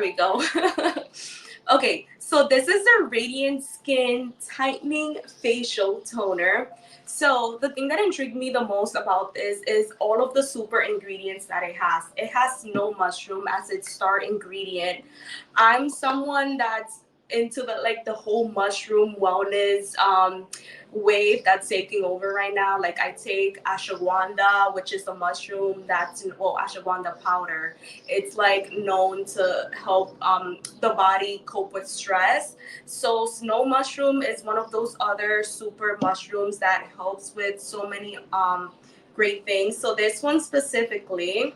we go. Okay, so this is the Radiant Skin Tightening Facial Toner. So the thing that intrigued me the most about this is all of the super ingredients that it has. It has no mushroom as its star ingredient. I'm someone that's into the whole mushroom wellness wave that's taking over right now. Like I take ashwagandha, which is a mushroom that's ashwagandha powder. It's like known to help the body cope with stress. So snow mushroom is one of those other super mushrooms that helps with so many great things. So this one specifically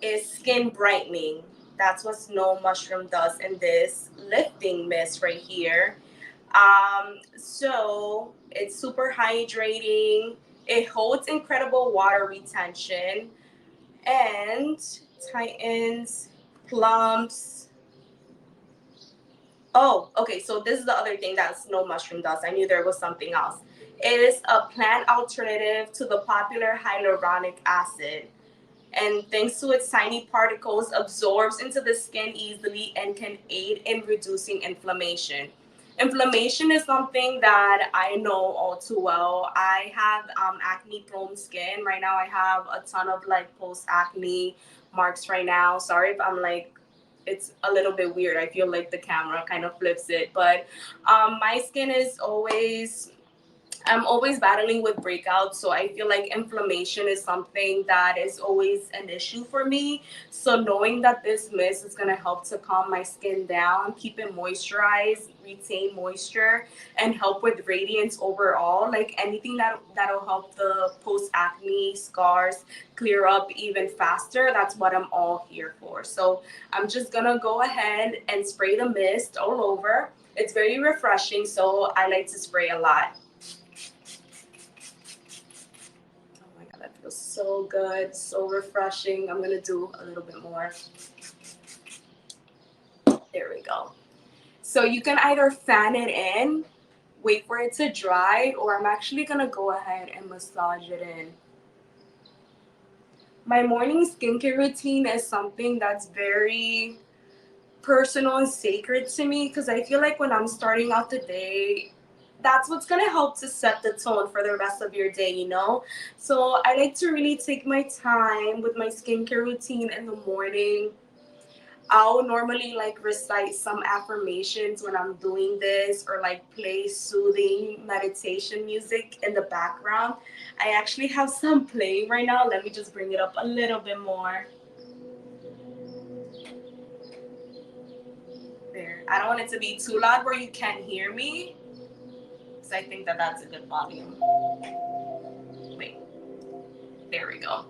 is skin brightening. That's what snow mushroom does in this lifting mist right here. So it's super hydrating. It holds incredible water retention and tightens, plumps. Oh, okay. So this is the other thing that snow mushroom does. I knew there was something else. It is a plant alternative to the popular hyaluronic acid, and thanks to its tiny particles absorbs into the skin easily and can aid in reducing inflammation. Inflammation is something that I know all too well. I have acne prone skin right now. I have a ton of like post acne marks right now. Sorry if I'm like, it's a little bit weird. I feel like the camera kind of flips it, but my skin is always, I'm always battling with breakouts, so I feel like inflammation is something that is always an issue for me. So knowing that this mist is going to help to calm my skin down, keep it moisturized, retain moisture, and help with radiance overall, like anything that'll help the post acne scars clear up even faster, that's what I'm all here for. So I'm just going to go ahead and spray the mist all over. It's very refreshing, so I like to spray a lot. Oh my god, that feels so good, so refreshing. I'm gonna do a little bit more. There we go. So you can either fan it in, wait for it to dry, or I'm actually gonna go ahead and massage it in. My morning skincare routine is something that's very personal and sacred to me because I feel like when I'm starting out the day, that's what's gonna help to set the tone for the rest of your day, you know? So I like to really take my time with my skincare routine in the morning. I'll normally like recite some affirmations when I'm doing this or like play soothing meditation music in the background. I actually have some playing right now. Let me just bring it up a little bit more. There. I don't want it to be too loud where you can't hear me. So I think that that's a good volume. Wait, there we go.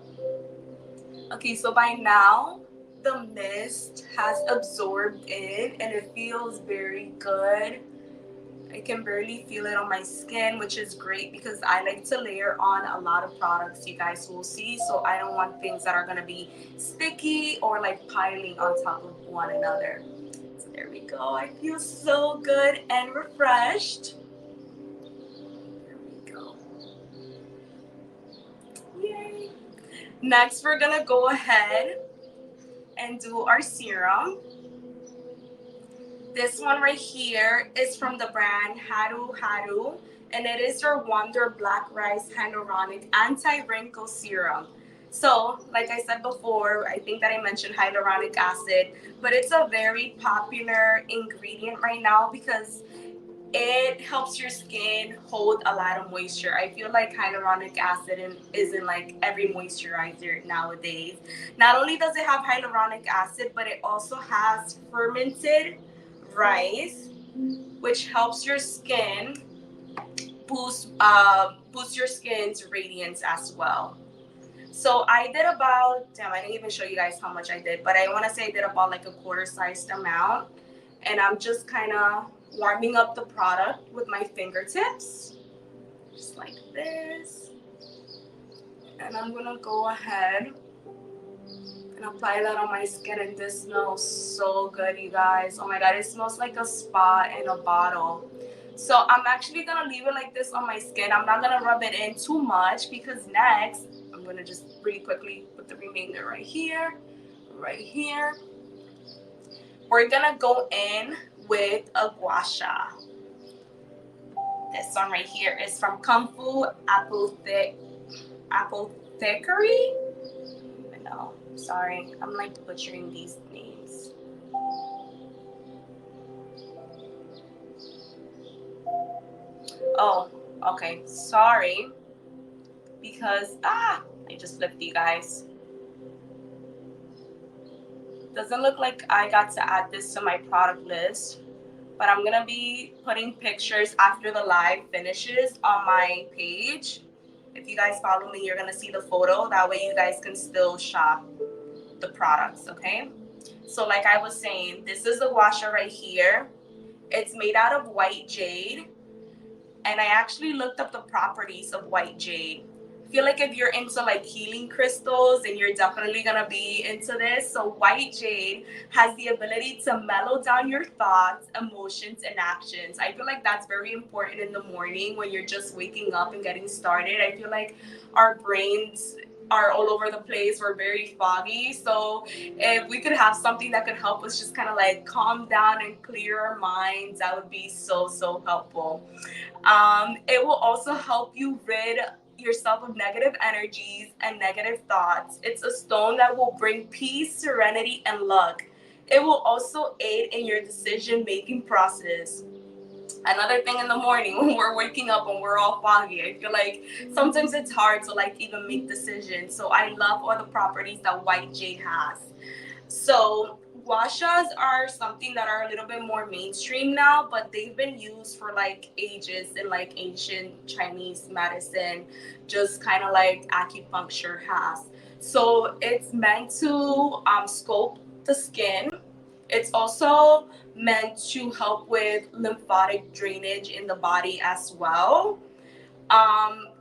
Okay, so by now the mist has absorbed in and it feels very good. I can barely feel it on my skin, which is great because I like to layer on a lot of products, you guys will see. So I don't want things that are going to be sticky or like piling on top of one another. So there we go. I feel so good and refreshed. There we go. Yay. Next, we're going to go ahead and do our serum. This one right here is from the brand Haru Haru, and it is your Wonder Black Rice Hyaluronic Anti-Wrinkle Serum. So, like I said before, I think that I mentioned hyaluronic acid, but it's a very popular ingredient right now because it helps your skin hold a lot of moisture. I feel like hyaluronic acid is in like every moisturizer nowadays. Not only does it have hyaluronic acid, but it also has fermented rice, which helps your skin boost your skin's radiance as well. So I did about, damn, I didn't even show you guys how much I did, but I want to say I did about like a quarter sized amount. And I'm just kind of warming up the product with my fingertips, just like this. And I'm going to go ahead and apply that on my skin. And this smells so good, you guys. Oh my God, it smells like a spa in a bottle. So I'm actually going to leave it like this on my skin. I'm not going to rub it in too much because next, I'm going to just really quickly put the remainder right here, right here. We're gonna go in with a gua sha. This one right here is from Kung Fu Apothecary. No, sorry, I'm like butchering these names. Oh, okay, sorry. Because, I just flipped you guys. Doesn't look like I got to add this to my product list, but I'm gonna be putting pictures after the live finishes on my page. If you guys follow me, you're gonna see the photo. That way you guys can still shop the products, okay? So like I was saying, this is the washer right here. It's made out of white jade, and I actually looked up the properties of white jade. I feel like if you're into like healing crystals, and you're definitely gonna be into this. So white jade has the ability to mellow down your thoughts, emotions, and actions. I feel like that's very important in the morning when you're just waking up and getting started. I feel like our brains are all over the place. We're very foggy. So if we could have something that could help us just kind of like calm down and clear our minds, that would be so, so helpful. It will also help you rid yourself of negative energies and negative thoughts. It's a stone that will bring peace, serenity, and luck. It will also aid in your decision making process. Another thing in the morning when we're waking up and we're all foggy, I feel like sometimes it's hard to like even make decisions. So I love all the properties that white jade has. So guashas are something that are a little bit more mainstream now, but they've been used for like ages in like ancient Chinese medicine, just kind of like acupuncture has. So it's meant to sculpt the skin. It's also meant to help with lymphatic drainage in the body as well.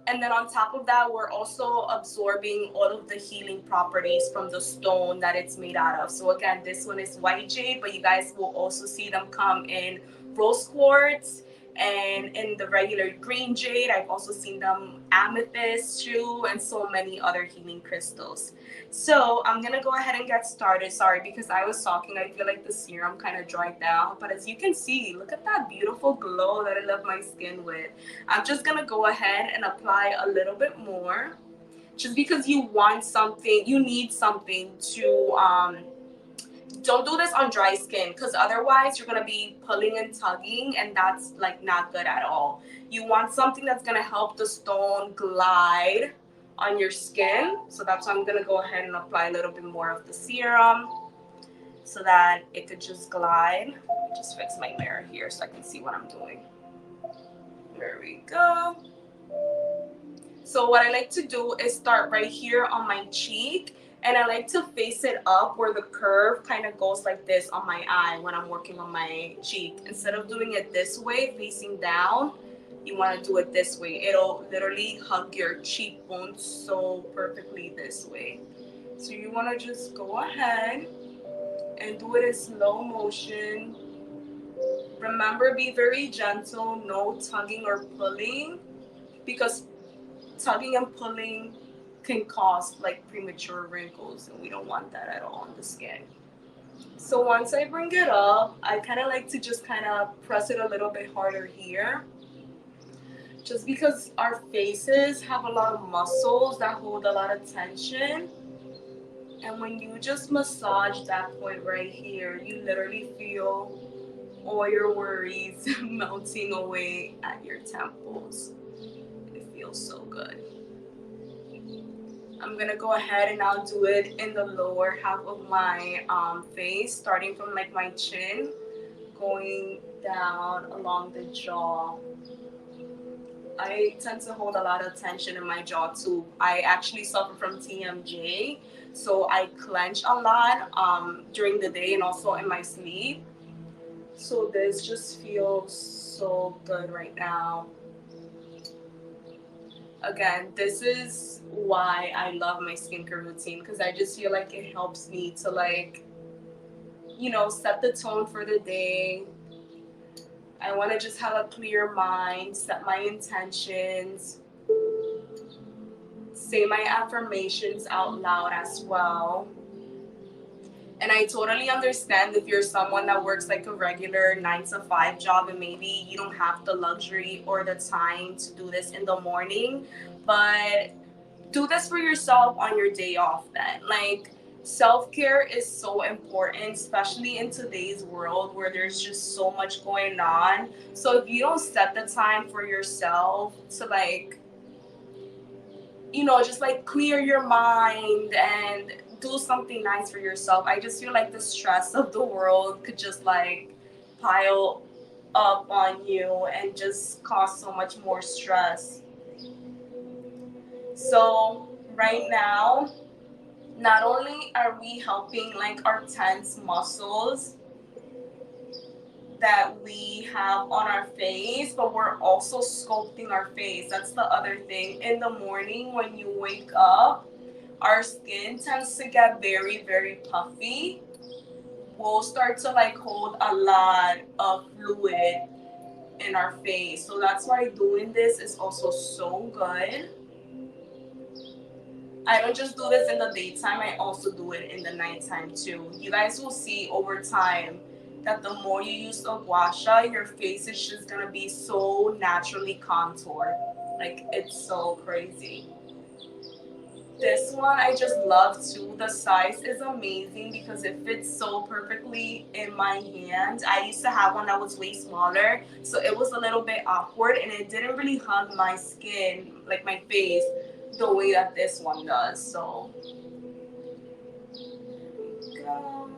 And then on top of that, we're also absorbing all of the healing properties from the stone that it's made out of. So again, this one is white jade, but you guys will also see them come in rose quartz and in the regular green jade. I've also seen them amethyst too, and so many other healing crystals. So I'm gonna go ahead and get started. Sorry, because I was talking, I feel like the serum kind of dried down, but as you can see, look at that beautiful glow that I left my skin with. I'm just gonna go ahead and apply a little bit more, just because you want something, you need something to don't do this on dry skin, because otherwise you're going to be pulling and tugging, and that's like not good at all. You want something that's going to help the stone glide on your skin. So that's why I'm going to go ahead and apply a little bit more of the serum so that it could just glide. Let me just fix my mirror here so I can see what I'm doing. There we go. So what I like to do is start right here on my cheek, and I like to face it up where the curve kind of goes like this on my eye when I'm working on my cheek. Instead of doing it this way, facing down, you want to do it this way. It'll literally hug your cheekbones so perfectly this way. So you want to just go ahead and do it in slow motion. Remember, be very gentle, no tugging or pulling, because tugging and pulling can cause like premature wrinkles, and we don't want that at all on the skin. So once I bring it up, I kind of like to just kind of press it a little bit harder here, just because our faces have a lot of muscles that hold a lot of tension. And when you just massage that point right here, you literally feel all your worries melting away at your temples. It feels so good. I'm gonna go ahead and I'll do it in the lower half of my face, starting from like my chin, going down along the jaw. I tend to hold a lot of tension in my jaw too. I actually suffer from TMJ, so I clench a lot during the day and also in my sleep. So this just feels so good right now. Again, this is why I love my skincare routine, because I just feel like it helps me to like, set the tone for the day. I want to just have a clear mind, set my intentions, say my affirmations out loud as well. And I totally understand if you're someone that works like a regular 9 to 5 job and maybe you don't have the luxury or the time to do this in the morning, but do this for yourself on your day off then. Like, self-care is so important, especially in today's world where there's just so much going on. So if you don't set the time for yourself to like, just like clear your mind and do something nice for yourself, I just feel like the stress of the world could just like pile up on you and just cause so much more stress. So right now, not only are we helping like our tense muscles that we have on our face, but we're also sculpting our face. That's the other thing. In the morning when you wake up, our skin tends to get very, very puffy. We'll start to like hold a lot of fluid in our face. So that's why doing this is also so good. I don't just do this in the daytime, I also do it in the nighttime too. You guys will see over time that the more you use the gua sha, your face is just gonna be so naturally contoured. Like, it's so crazy. This one I just love too. The size is amazing because it fits so perfectly in my hand. I used to have one that was way smaller, so it was a little bit awkward and it didn't really hug my skin, like my face, the way that this one does. So, there we go.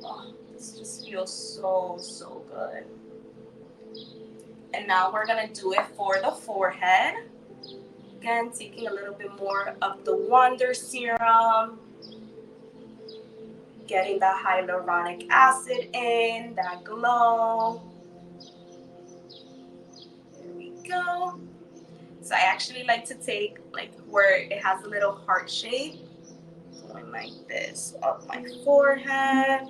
Oh, this just feels so, so good. And now we're gonna do it for the forehead. Again, taking a little bit more of the Wonder Serum, getting the hyaluronic acid in, that glow. There we go. So I actually like to take like where it has a little heart shape, going like this up my forehead.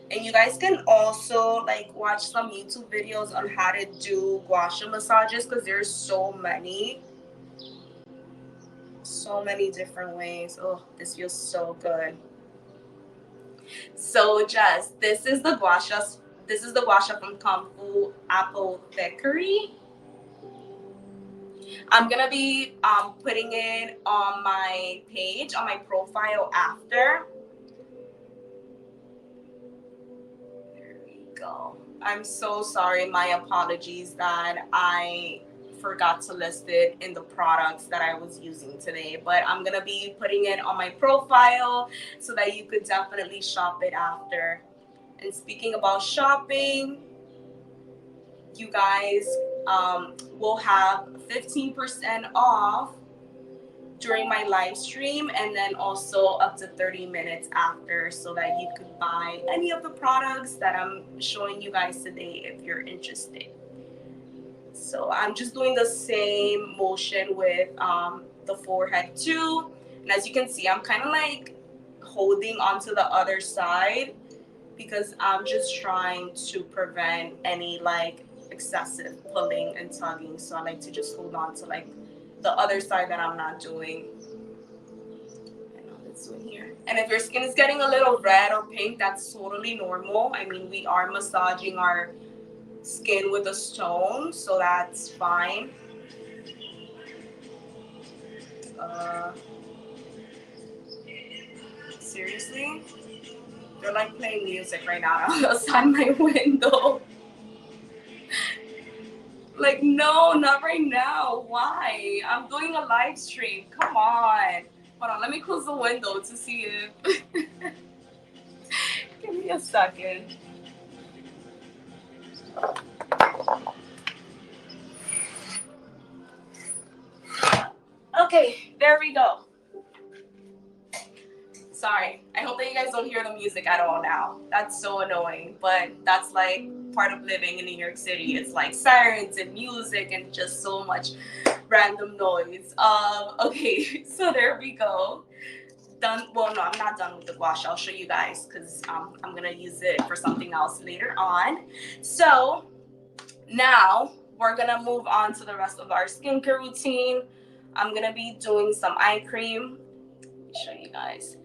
And you guys can also like watch some YouTube videos on how to do gua sha massages because there's so many different ways. Oh, this feels so good. So Jess, this is the gua sha. This is the gua sha from Kung Fu Apothecary. I'm gonna be putting it on my page, on my profile after. There we go. I'm so sorry. My apologies that I forgot to list it in the products that I was using today, but I'm gonna be putting it on my profile so that you could definitely shop it after. And speaking about shopping, you guys will have 15% off during my live stream and then also up to 30 minutes after so that you could buy any of the products that I'm showing you guys today if you're interested. So I'm just doing the same motion with the forehead too. And as you can see, I'm kind of like holding onto the other side because I'm just trying to prevent any like excessive pulling and tugging. So I like to just hold on to like the other side that I'm not doing. And on this one here. And if your skin is getting a little red or pink, that's totally normal. I mean, we are massaging our skin with a stone, so that's fine. Uh, Seriously? They're like playing music right now outside my window. Like, no, not right now. Why? I'm doing a live stream. Come on. Hold on, let me close the window to see if. Give me a second. Okay, there we go. Sorry. I hope that you guys don't hear the music at all now. That's so annoying, but that's like part of living in New York City. It's like sirens and music and just so much random noise. Okay, so there we go. Done. Well, no, I'm not done with the gua sha. I'll show you guys because I'm gonna use it for something else later on. So now we're gonna move on to the rest of our skincare routine. I'm gonna be doing some eye cream. Let me show you guys.